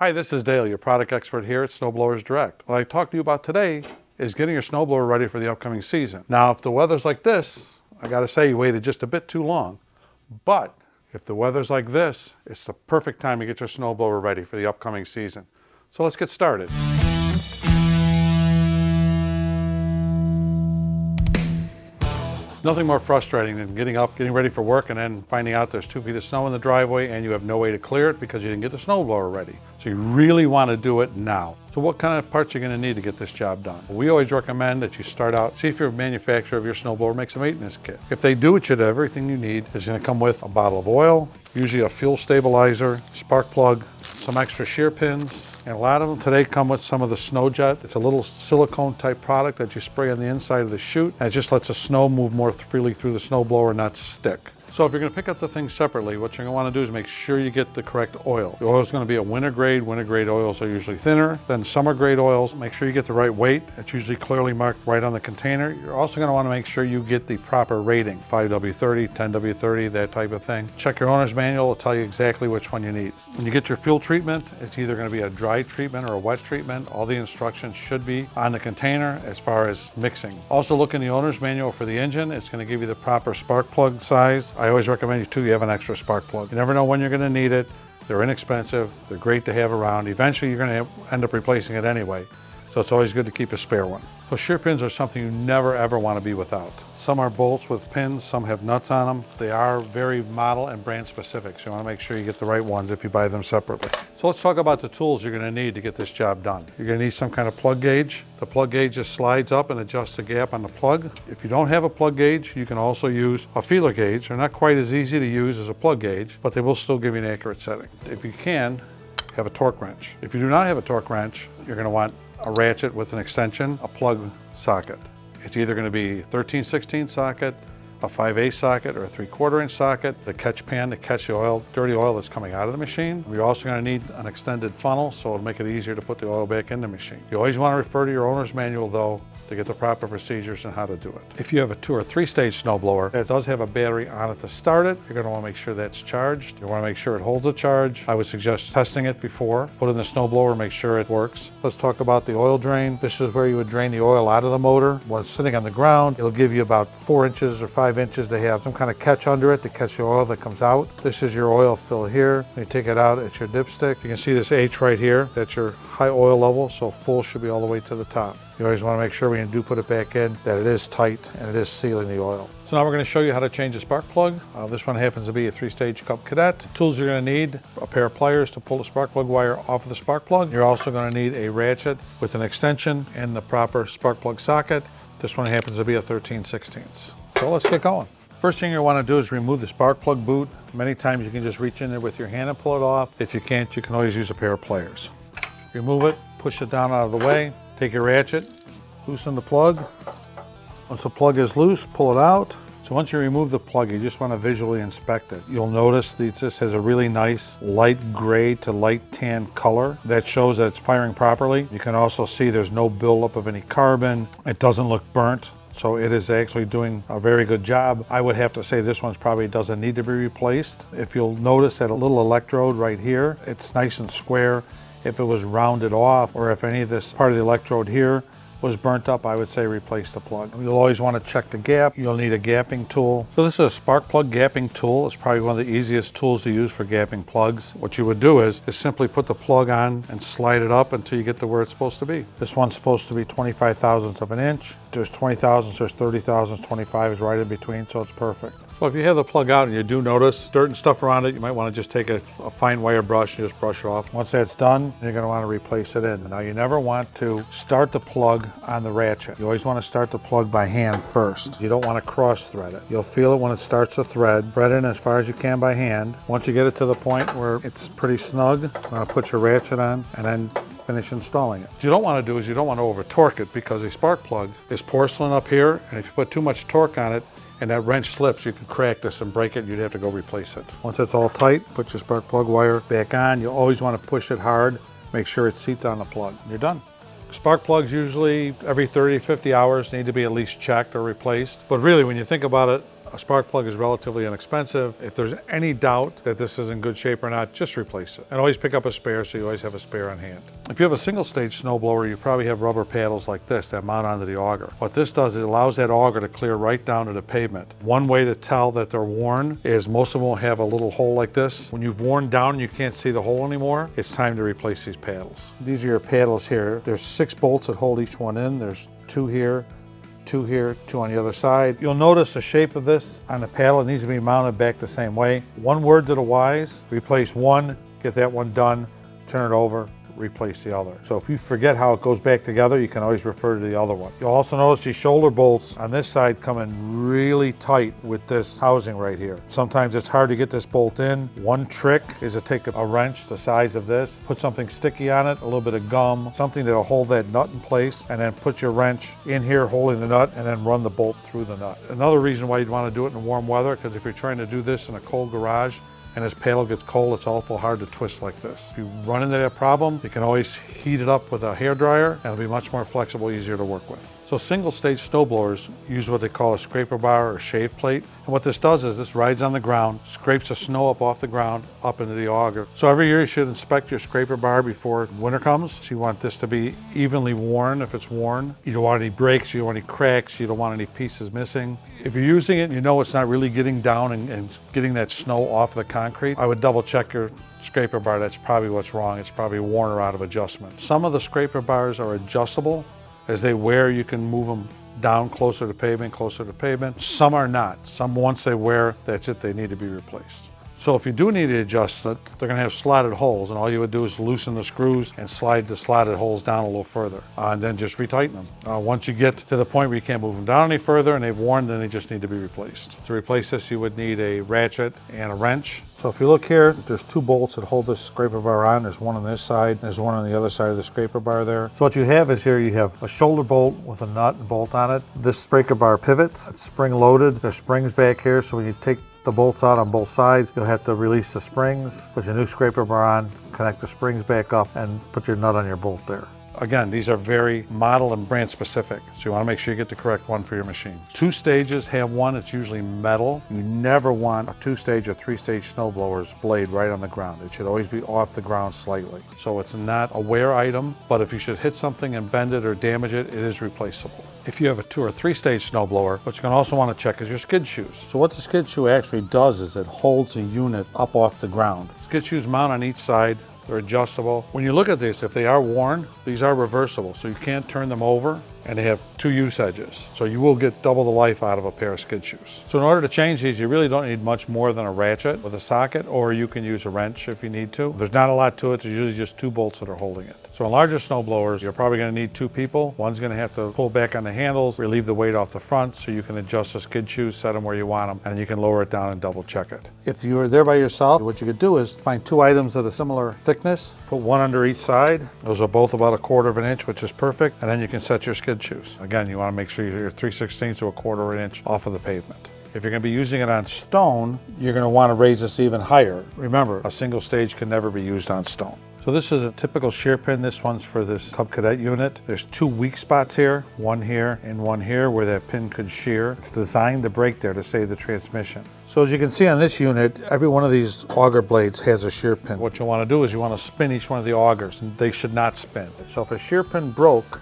Hi, this is Dale, your product expert here at Snowblowers Direct. What I talked to you about today is getting your snowblower ready for the upcoming season. Now, if the weather's like this, I gotta say you waited just a bit too long. But if the weather's like this, it's the perfect time to get your snowblower ready for the upcoming season. So let's get started. Nothing more frustrating than getting up, getting ready for work, and then finding out there's 2 feet of snow in the driveway and you have no way to clear it because you didn't get the snowblower ready. So you really want to do it now. So what kind of parts are you going to need to get this job done? We always recommend that you start out, see if your manufacturer of your snowblower makes a maintenance kit. If they do, it should have everything you need. It's going to come with a bottle of oil, usually a fuel stabilizer, spark plug, some extra shear pins, and a lot of them today come with some of the snow jet. It's a little silicone type product that you spray on the inside of the chute, and it just lets the snow move more freely through the snowblower and not stick. So if you're going to pick up the things separately, what you're going to want to do is make sure you get the correct oil. The oil is going to be a winter grade. Winter grade oils are usually thinner than summer grade oils. Make sure you get the right weight. It's usually clearly marked right on the container. You're also going to want to make sure you get the proper rating, 5W30, 10W30, that type of thing. Check your owner's manual. It'll tell you exactly which one you need. When you get your fuel treatment, it's either going to be a dry treatment or a wet treatment. All the instructions should be on the container as far as mixing. Also look in the owner's manual for the engine. It's going to give you the proper spark plug size. I always recommend you have an extra spark plug. You never know when you're going to need it. They're inexpensive. They're great to have around. Eventually you're going to end up replacing it anyway. So it's always good to keep a spare one. So shear pins are something you never ever want to be without. Some are bolts with pins, some have nuts on them. They are very model and brand specific, so you want to make sure you get the right ones if you buy them separately. So let's talk about the tools you're going to need to get this job done. You're going to need some kind of plug gauge. The plug gauge just slides up and adjusts the gap on the plug. If you don't have a plug gauge, you can also use a feeler gauge. They're not quite as easy to use as a plug gauge, but they will still give you an accurate setting. If you can, have a torque wrench. If you do not have a torque wrench, you're going to want a ratchet with an extension, a plug socket. It's either going to be 13/16 socket, a 5/8 socket, or a 3/4 inch socket, the catch pan to catch the oil, dirty oil that's coming out of the machine. You're also going to need an extended funnel, so it'll make it easier to put the oil back in the machine. You always want to refer to your owner's manual though to get the proper procedures and how to do it. If you have a 2 or 3 stage snowblower that does have a battery on it to start it, you're going to want to make sure that's charged. You want to make sure it holds a charge. I would suggest testing it before. Put it in the snowblower, make sure it works. Let's talk about the oil drain. This is where you would drain the oil out of the motor. When it's sitting on the ground, it'll give you about 4 inches or 5 inches to have some kind of catch under it to catch the oil that comes out. This is your oil fill here. When you take it out, it's your dipstick. You can see this H right here. That's your high oil level, so full should be all the way to the top. You always want to make sure when you do put it back in that it is tight and it is sealing the oil. So now we're going to show you how to change the spark plug. This one happens to be a 3-stage Cub Cadet. Tools you're going to need: a pair of pliers to pull the spark plug wire off of the spark plug. You're also going to need a ratchet with an extension and the proper spark plug socket. This one happens to be a 13/16. So let's get going. First thing you want to do is remove the spark plug boot. Many times you can just reach in there with your hand and pull it off. If you can't, you can always use a pair of pliers. Remove it, push it down out of the way. Take your ratchet, loosen the plug. Once the plug is loose, pull it out. So once you remove the plug, you just want to visually inspect it. You'll notice that this has a really nice light gray to light tan color. That shows that it's firing properly. You can also see there's no buildup of any carbon. It doesn't look burnt. So it is actually doing a very good job. I would have to say this one probably doesn't need to be replaced. If you'll notice that a little electrode right here, it's nice and square. If it was rounded off, or if any of this part of the electrode here was burnt up, I would say replace the plug. You'll always want to check the gap. You'll need a gapping tool. So this is a spark plug gapping tool. It's probably one of the easiest tools to use for gapping plugs. What you would do is simply put the plug on and slide it up until you get to where it's supposed to be. This one's supposed to be 25 thousandths of an inch. There's 20 thousandths, there's 30 thousandths, 25 is right in between, so it's perfect. So if you have the plug out and you do notice dirt and stuff around it, you might want to just take a fine wire brush and just brush it off. Once that's done, you're going to want to replace it in. Now you never want to start the plug on the ratchet. You always want to start the plug by hand first. You don't want to cross thread it. You'll feel it when it starts to thread. Thread in as far as you can by hand. Once you get it to the point where it's pretty snug, you're going to put your ratchet on and then finish installing it. What you don't want to do is you don't want to over torque it, because a spark plug is porcelain up here, and if you put too much torque on it and that wrench slips, you could crack this and break it, and you'd have to go replace it. Once it's all tight, put your spark plug wire back on. You always want to push it hard, make sure it seats on the plug. You're done. Spark plugs usually every 30 to 50 hours need to be at least checked or replaced. But really, when you think about it, A spark plug is relatively inexpensive. If there's any doubt that this is in good shape or not, just replace it. And always pick up a spare so you always have a spare on hand. If you have a single stage snowblower, you probably have rubber paddles like this that mount onto the auger. What this does, it allows that auger to clear right down to the pavement. One way to tell that they're worn is most of them will have a little hole like this. When you've worn down and you can't see the hole anymore, it's time to replace these paddles. These are your paddles here. There's 6 bolts that hold each one in. There's 2 here, 2 here, 2 on the other side. You'll notice the shape of this on the paddle. It needs to be mounted back the same way. One word to the wise, replace one, get that one done, turn it over, replace the other. So if you forget how it goes back together, you can always refer to the other one. You'll also notice these shoulder bolts on this side come in really tight with this housing right here. Sometimes it's hard to get this bolt in. One trick is to take a wrench the size of this, put something sticky on it, a little bit of gum, something that'll hold that nut in place, and then put your wrench in here holding the nut and then run the bolt through the nut. Another reason why you'd want to do it in warm weather, because if you're trying to do this in a cold garage, and this paddle gets cold, it's awful hard to twist like this. If you run into that problem, you can always heat it up with a hairdryer, and it'll be much more flexible, easier to work with. So single stage snowblowers use what they call a scraper bar or shave plate. And what this does is this rides on the ground, scrapes the snow up off the ground, up into the auger. So every year you should inspect your scraper bar before winter comes. So you want this to be evenly worn if it's worn. You don't want any breaks, you don't want any cracks, you don't want any pieces missing. If you're using it and you know it's not really getting down and getting that snow off the concrete, I would double check your scraper bar. That's probably what's wrong. It's probably worn or out of adjustment. Some of the scraper bars are adjustable. As they wear, you can move them down closer to pavement, closer to pavement. Some are not. Some, once they wear, that's it, they need to be replaced. So if you do need to adjust it, they're going to have slotted holes, and all you would do is loosen the screws and slide the slotted holes down a little further, and then just retighten them. Once you get to the point where you can't move them down any further and they've worn, then they just need to be replaced. To replace this, you would need a ratchet and a wrench. So if you look here, there's 2 bolts that hold this scraper bar on. There's one on this side, and there's one on the other side of the scraper bar there. So what you have is here, you have a shoulder bolt with a nut and bolt on it. This scraper bar pivots. It's spring loaded. There's springs back here, so when you take the bolts out on both sides, you'll have to release the springs, put your new scraper bar on, connect the springs back up, and put your nut on your bolt there. Again, these are very model and brand specific, so you want to make sure you get the correct one for your machine. 2 stages have one, it's usually metal. You never want a 2-stage or 3-stage snowblower's blade right on the ground. It should always be off the ground slightly. So it's not a wear item, but if you should hit something and bend it or damage it, it is replaceable. If you have a 2- or 3-stage snowblower, what you're going to also want to check is your skid shoes. So what the skid shoe actually does is it holds the unit up off the ground. Skid shoes mount on each side. They're adjustable. When you look at this, if they are worn, these are reversible, so you can't turn them over, and they have 2 use edges. So you will get double the life out of a pair of skid shoes. So in order to change these, you really don't need much more than a ratchet with a socket, or you can use a wrench if you need to. There's not a lot to it. There's usually just 2 bolts that are holding it. So in larger snowblowers, you're probably going to need 2 people. One's going to have to pull back on the handles, relieve the weight off the front, so you can adjust the skid shoes, set them where you want them, and you can lower it down and double check it. If you are there by yourself, what you could do is find 2 items of a similar thickness, put one under each side. Those are both about 1/4 of an inch, which is perfect, and then you can set your skid shoes. Again, you want to make sure you're 3/16 to 1/4 of an inch off of the pavement. If you're going to be using it on stone, you're going to want to raise this even higher. Remember, a single stage can never be used on stone. So this is a typical shear pin. This one's for this Cub Cadet unit. There's 2 weak spots here, one here and one here where that pin could shear. It's designed to break there to save the transmission. So as you can see on this unit, every one of these auger blades has a shear pin. What you want to do is you want to spin each one of the augers, and they should not spin. So if a shear pin broke,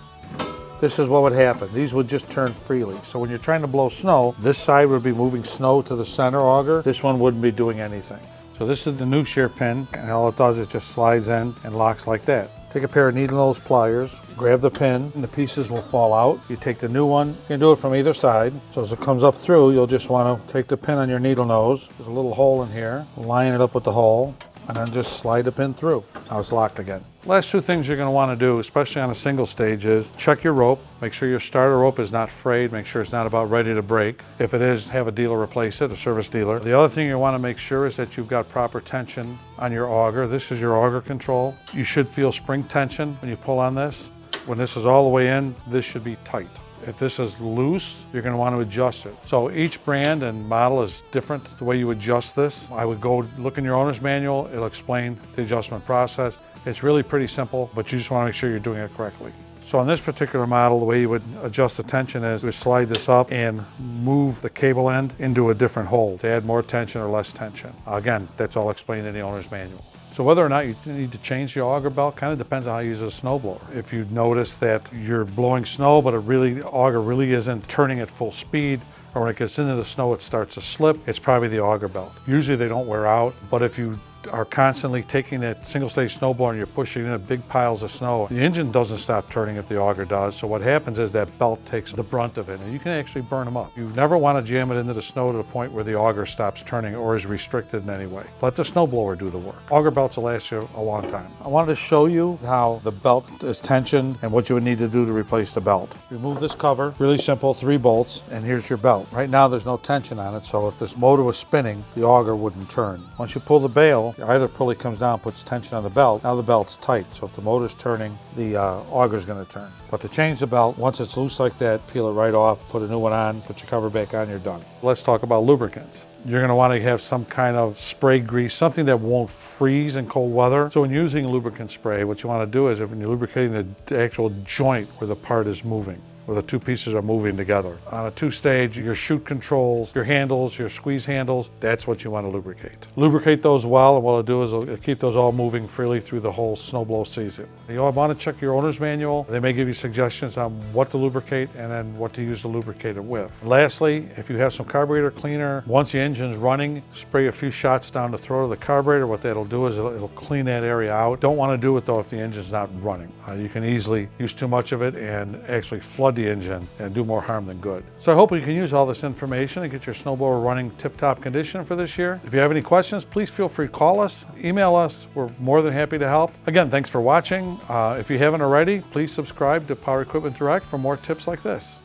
this is what would happen. These would just turn freely. So when you're trying to blow snow, this side would be moving snow to the center auger. This one wouldn't be doing anything. So this is the new shear pin, and all it does is just slides in and locks like that. Take a pair of needle nose pliers, grab the pin, and the pieces will fall out. You take the new one, you can do it from either side. So as it comes up through, you'll just want to take the pin on your needle nose. There's a little hole in here, line it up with the hole, and then just slide the pin through. Now it's locked again. Last 2 things you're going to want to do, especially on a single stage, is check your rope. Make sure your starter rope is not frayed. Make sure it's not about ready to break. If it is, have a dealer replace it, a service dealer. The other thing you want to make sure is that you've got proper tension on your auger. This is your auger control. You should feel spring tension when you pull on this. When this is all the way in, this should be tight. If this is loose, you're going to want to adjust it. So each brand and model is different the way you adjust this. I would go look in your owner's manual. It'll explain the adjustment process. It's really pretty simple, but you just want to make sure you're doing it correctly. So on this particular model, the way you would adjust the tension is you slide this up and move the cable end into a different hole to add more tension or less tension. Again, that's all explained in the owner's manual. So whether or not you need to change the auger belt kind of depends on how you use a snowblower. If you notice that you're blowing snow, but the auger really isn't turning at full speed, or when it gets into the snow it starts to slip, it's probably the auger belt. Usually they don't wear out, but if you are constantly taking that single stage snowblower and you're pushing in big piles of snow, the engine doesn't stop turning if the auger does. So what happens is that belt takes the brunt of it and you can actually burn them up. You never want to jam it into the snow to the point where the auger stops turning or is restricted in any way. Let the snowblower do the work. Auger belts will last you a long time. I wanted to show you how the belt is tensioned and what you would need to do to replace the belt. Remove this cover, really simple, 3 bolts, and here's your belt. Right now there's no tension on it, so if this motor was spinning, the auger wouldn't turn. Once you pull the bail, either pulley comes down, puts tension on the belt. Now the belt's tight, so if the motor's turning, the auger's going to turn. But to change the belt, once it's loose like that, peel it right off, put a new one on, put your cover back on, you're done. Let's talk about lubricants. You're going to want to have some kind of spray grease, something that won't freeze in cold weather. So when using lubricant spray, what you want to do is when you're lubricating the actual joint where the part is moving, where the 2 pieces are moving together. On a 2-stage, your chute controls, your handles, your squeeze handles, that's what you want to lubricate. Lubricate those well, and what it'll do is it'll keep those all moving freely through the whole snowblow season. You want to check your owner's manual. They may give you suggestions on what to lubricate and then what to use to lubricate it with. Lastly, if you have some carburetor cleaner, once the engine's running, spray a few shots down the throat of the carburetor. What that'll do is it'll clean that area out. Don't want to do it though if the engine's not running. You can easily use too much of it and actually flood the engine and do more harm than good. So I hope you can use all this information and get your snowblower running tip-top condition for this year. If you have any questions, please feel free to call us, email us. We're more than happy to help. Again, thanks for watching. If you haven't already, please subscribe to Power Equipment Direct for more tips like this.